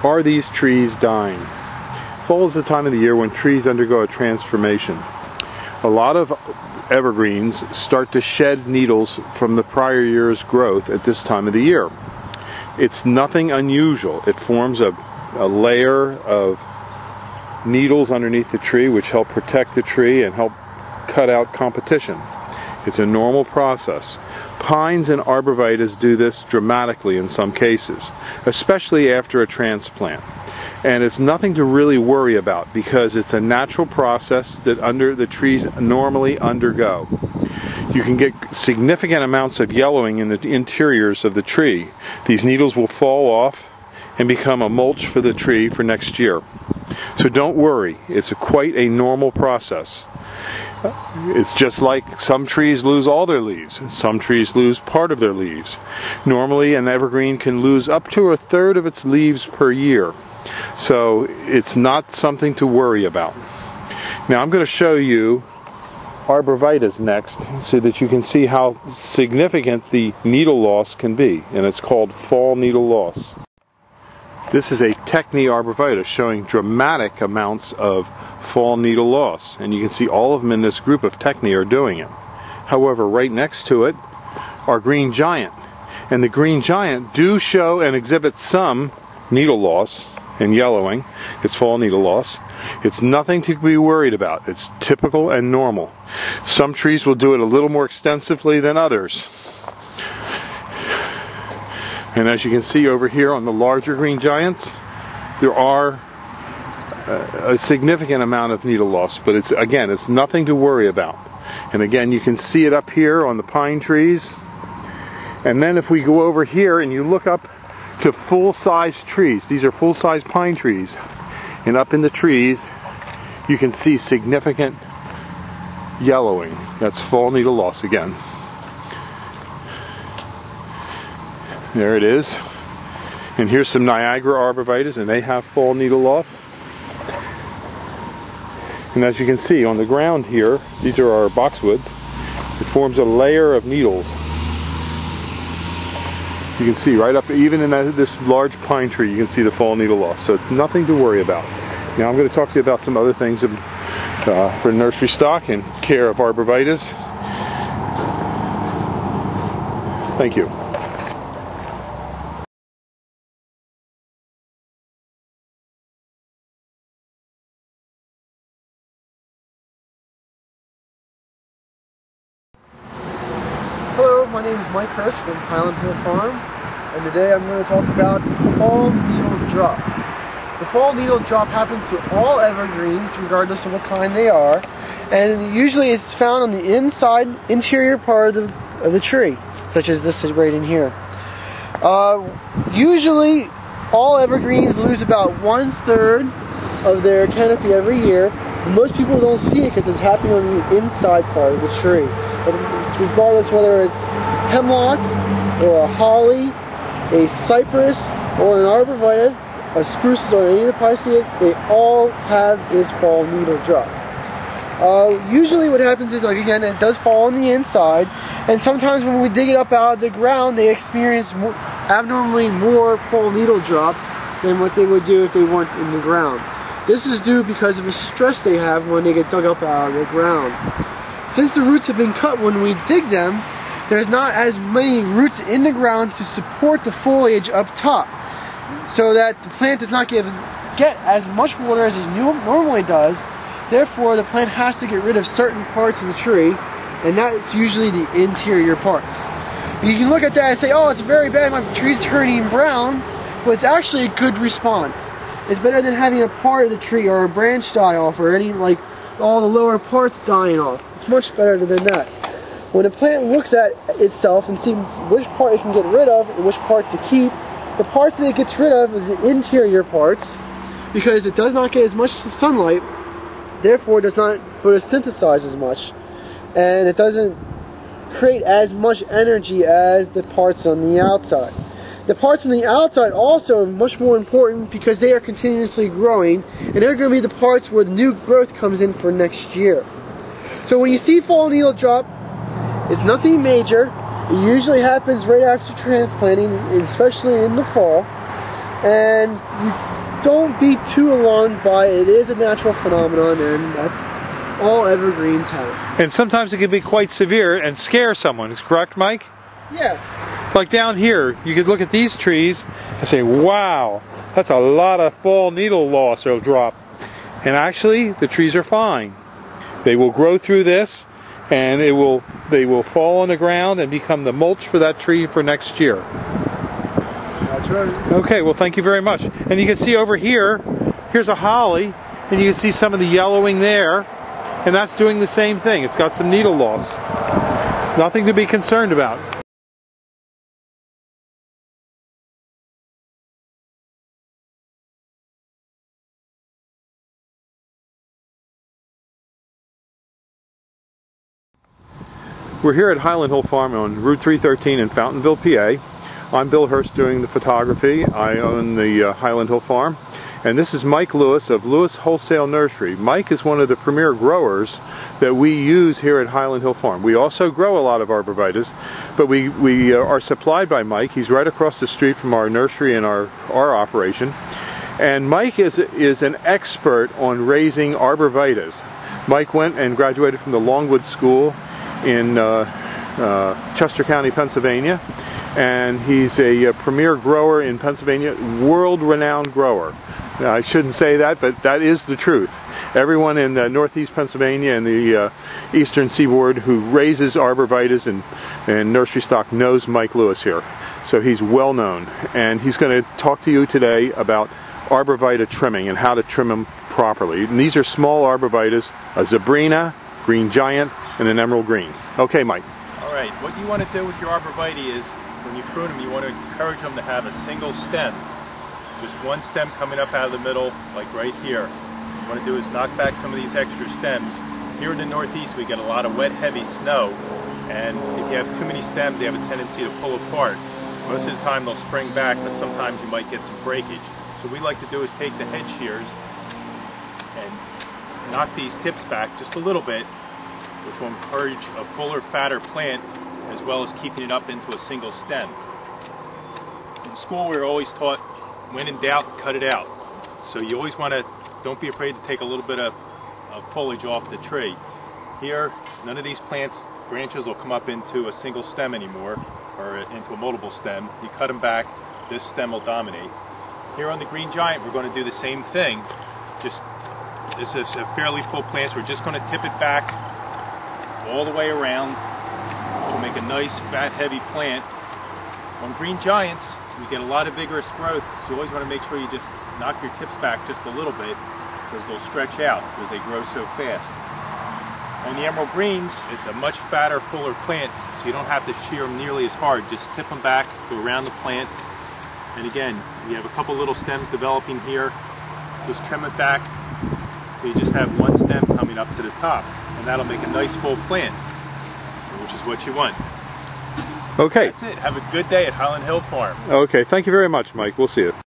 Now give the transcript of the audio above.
Are these trees dying? Fall is the time of the year when trees undergo a transformation. A lot of evergreens start to shed needles from the prior year's growth at this time of the year. It's nothing unusual. It forms a layer of needles underneath the tree which help protect the tree and help cut out competition. It's a normal process. Pines and arborvitaes do this dramatically in some cases, especially after a transplant. And it's nothing to really worry about because it's a natural process that the trees normally undergo. You can get significant amounts of yellowing in the interiors of the tree. These needles will fall off and become a mulch for the tree for next year. So don't worry, it's quite a normal process. It's just like some trees lose all their leaves, some trees lose part of their leaves. Normally an evergreen can lose up to a third of its leaves per year. So it's not something to worry about. Now I'm going to show you arborvitaes next so that you can see how significant the needle loss can be, and it's called fall needle loss. This is a Techni arborvitae showing dramatic amounts of fall needle loss, and you can see all of them in this group of Techni are doing it. However, right next to it are green giant, and the green giant do show and exhibit some needle loss and yellowing. It's fall needle loss. It's nothing to be worried about. It's typical and normal. Some trees will do it a little more extensively than others. And as you can see over here on the larger green giants, there are a significant amount of needle loss, but it's nothing to worry about. And again, you can see it up here on the pine trees. And then if we go over here and you look up to full-size trees, these are full-size pine trees, and up in the trees you can see significant yellowing. That's fall needle loss again. There it is. And here's some Niagara arborvitaes, and they have fall needle loss. And as you can see on the ground here, these are our boxwoods. It forms a layer of needles. You can see right up, even in this large pine tree, you can see the fall needle loss. So it's nothing to worry about. Now I'm going to talk to you about some other things for nursery stock and care of arborvitaes. Thank you. Hello, my name is Mike Hurst from Highland Farm, and today I'm going to talk about fall needle drop. The fall needle drop happens to all evergreens, regardless of what kind they are, and usually it's found on the interior part of the tree, such as this right in here. Usually, all evergreens lose about 1/3 of their canopy every year. Most people don't see it because it's happening on the inside part of the tree. Regardless whether it's hemlock or a holly, a cypress or an arborvitae, a spruce or any of the pisceas, they all have this fall needle drop. Usually what happens is, like again, it does fall on the inside, and sometimes when we dig it up out of the ground, they experience abnormally more fall needle drop than what they would do if they weren't in the ground. This is due because of the stress they have when they get dug up out of the ground. Since the roots have been cut when we dig them, there's not as many roots in the ground to support the foliage up top, so that the plant does not get as much water as it normally does. Therefore, the plant has to get rid of certain parts of the tree, and that's usually the interior parts. You can look at that and say, oh, it's very bad, my tree's turning brown, but it's actually a good response. It's better than having a part of the tree or a branch die off or any, like, all the lower parts dying off. It's much better than that. When a plant looks at itself and sees which part it can get rid of and which part to keep, the parts that it gets rid of is the interior parts, because it does not get as much sunlight, therefore it does not photosynthesize as much, and it doesn't create as much energy as the parts on the outside. The parts on the outside also are much more important because they are continuously growing, and they're going to be the parts where the new growth comes in for next year. So when you see fall needle drop, it's nothing major. It usually happens right after transplanting, especially in the fall. and you don't be too alarmed by it. It is a natural phenomenon, and that's all evergreens have. And sometimes it can be quite severe and scare someone. Is correct, Mike? Yeah. Like down here, you could look at these trees and say, wow, that's a lot of fall needle loss or drop. And actually, the trees are fine. They will grow through this, and they will fall on the ground and become the mulch for that tree for next year. That's right. Okay, well, thank you very much. And you can see over here, here's a holly, and you can see some of the yellowing there, and that's doing the same thing. It's got some needle loss. Nothing to be concerned about. We're here at Highland Hill Farm on Route 313 in Fountainville, PA. I'm Bill Hurst doing the photography. I own the Highland Hill Farm. And this is Mike Lewis of Lewis Wholesale Nursery. Mike is one of the premier growers that we use here at Highland Hill Farm. We also grow a lot of arborvitaes, but we are supplied by Mike. He's right across the street from our nursery and our operation. And Mike is an expert on raising arborvitaes. Mike went and graduated from the Longwood School in Chester County, Pennsylvania, and he's a premier grower in Pennsylvania, world-renowned grower. Now, I shouldn't say that, but that is the truth. Everyone in northeast Pennsylvania and the eastern seaboard who raises arborvitaes and nursery stock knows Mike Lewis here. So he's well known, and he's going to talk to you today about arborvitae trimming and how to trim them properly. And these are small arborvitaes, a Zebrina, green giant, and an emerald green. Okay, Mike. All right, what you want to do with your arborvitae is, when you prune them, you want to encourage them to have a single stem. Just one stem coming up out of the middle, like right here. What you want to do is knock back some of these extra stems. Here in the Northeast, we get a lot of wet, heavy snow, and if you have too many stems, they have a tendency to pull apart. Most of the time, they'll spring back, but sometimes you might get some breakage. So what we like to do is take the head shears and knock these tips back just a little bit, which will encourage a fuller, fatter plant, as well as keeping it up into a single stem. In school, we were always taught, when in doubt, cut it out. So you always want to, don't be afraid to take a little bit of foliage off the tree. Here, none of these plants, branches will come up into a single stem anymore, or into a multiple stem. You cut them back, this stem will dominate. Here on the green giant, we're going to do the same thing. This is a fairly full plant, so we're just going to tip it back all the way around, which will make a nice, fat, heavy plant. On green giants, we get a lot of vigorous growth, so you always want to make sure you just knock your tips back just a little bit, because they'll stretch out because they grow so fast. On the emerald greens, it's a much fatter, fuller plant, so you don't have to shear them nearly as hard. Just tip them back, go around the plant, and again, you have a couple little stems developing here. Just trim it back, so you just have one stem coming up to the top, and that'll make a nice full plant, which is what you want. Okay. That's it. Have a good day at Highland Hill Farm. Okay, thank you very much, Mike. We'll see you.